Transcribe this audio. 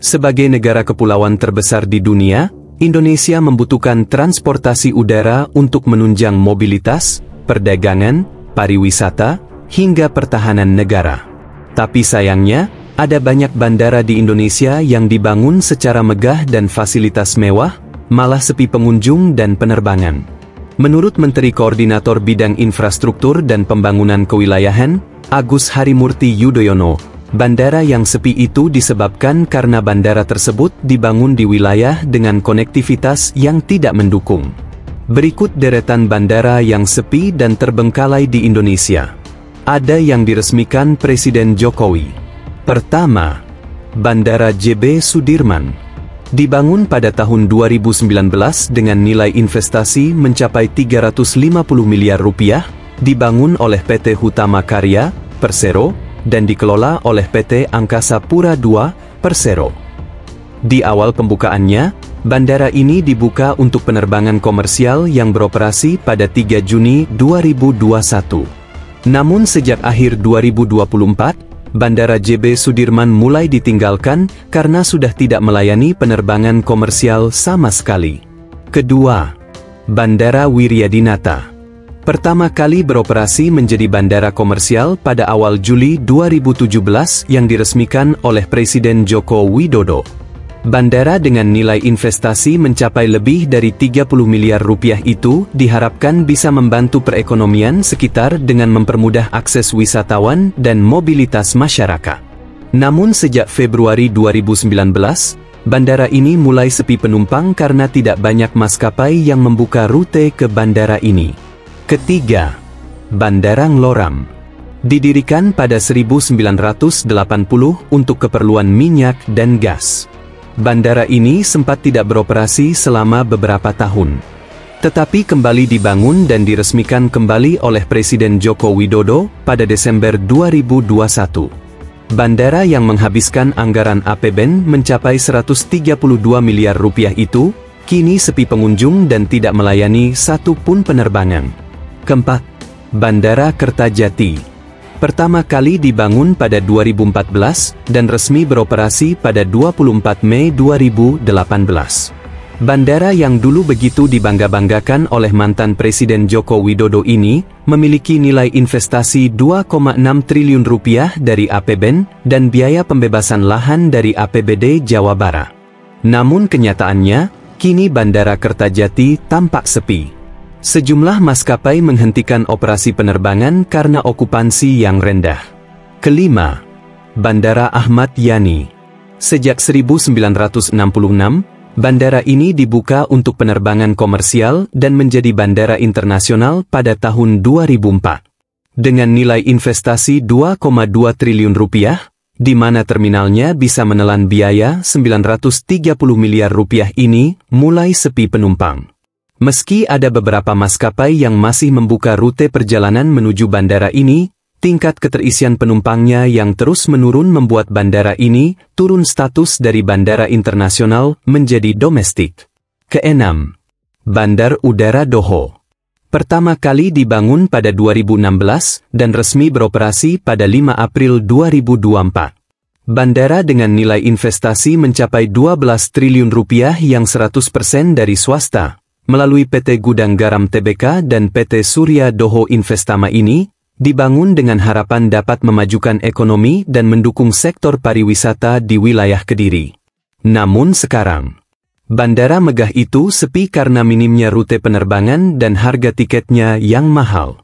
Sebagai negara kepulauan terbesar di dunia, Indonesia membutuhkan transportasi udara untuk menunjang mobilitas, perdagangan, pariwisata, hingga pertahanan negara. Tapi sayangnya, ada banyak bandara di Indonesia yang dibangun secara megah dan fasilitas mewah, malah sepi pengunjung dan penerbangan. Menurut Menteri Koordinator Bidang Infrastruktur dan Pembangunan Kewilayahan, Agus Harimurti Yudhoyono, bandara yang sepi itu disebabkan karena bandara tersebut dibangun di wilayah dengan konektivitas yang tidak mendukung. Berikut deretan bandara yang sepi dan terbengkalai di Indonesia. Ada yang diresmikan Presiden Jokowi. Pertama, Bandara JB Sudirman. Dibangun pada tahun 2019 dengan nilai investasi mencapai 350 miliar rupiah, dibangun oleh PT Hutama Karya, Persero, dan dikelola oleh PT Angkasa Pura II, Persero. Di awal pembukaannya, bandara ini dibuka untuk penerbangan komersial yang beroperasi pada 3 Juni 2021. Namun sejak akhir 2024, Bandara JB Sudirman mulai ditinggalkan karena sudah tidak melayani penerbangan komersial sama sekali. Kedua, Bandara Wiryadinata. Pertama kali beroperasi menjadi bandara komersial pada awal Juli 2017 yang diresmikan oleh Presiden Joko Widodo. Bandara dengan nilai investasi mencapai lebih dari 30 miliar rupiah itu diharapkan bisa membantu perekonomian sekitar dengan mempermudah akses wisatawan dan mobilitas masyarakat. Namun sejak Februari 2019, bandara ini mulai sepi penumpang karena tidak banyak maskapai yang membuka rute ke bandara ini. Ketiga, Bandara Ngloram. Didirikan pada 1980 untuk keperluan minyak dan gas. Bandara ini sempat tidak beroperasi selama beberapa tahun. Tetapi kembali dibangun dan diresmikan kembali oleh Presiden Joko Widodo pada Desember 2021. Bandara yang menghabiskan anggaran APBN mencapai 132 miliar rupiah itu, kini sepi pengunjung dan tidak melayani satu pun penerbangan. Keempat, Bandara Kertajati. Pertama kali dibangun pada 2014 dan resmi beroperasi pada 24 Mei 2018. Bandara yang dulu begitu dibangga-banggakan oleh mantan Presiden Joko Widodo ini, memiliki nilai investasi 2,6 triliun rupiah dari APBN dan biaya pembebasan lahan dari APBD Jawa Barat. Namun kenyataannya, kini Bandara Kertajati tampak sepi. Sejumlah maskapai menghentikan operasi penerbangan karena okupansi yang rendah. Kelima, Bandara Ahmad Yani. Sejak 1966, bandara ini dibuka untuk penerbangan komersial dan menjadi bandara internasional pada tahun 2004. Dengan nilai investasi 2,2 triliun rupiah, di mana terminalnya bisa menelan biaya 930 miliar rupiah ini, mulai sepi penumpang. Meski ada beberapa maskapai yang masih membuka rute perjalanan menuju bandara ini, tingkat keterisian penumpangnya yang terus menurun membuat bandara ini turun status dari bandara internasional menjadi domestik. Keenam, Bandar Udara Doho. Pertama kali dibangun pada 2016 dan resmi beroperasi pada 5 April 2024. Bandara dengan nilai investasi mencapai 12 triliun rupiah yang 100% dari swasta. Melalui PT Gudang Garam Tbk dan PT Surya Doho Investama ini, dibangun dengan harapan dapat memajukan ekonomi dan mendukung sektor pariwisata di wilayah Kediri. Namun sekarang, bandara megah itu sepi karena minimnya rute penerbangan dan harga tiketnya yang mahal.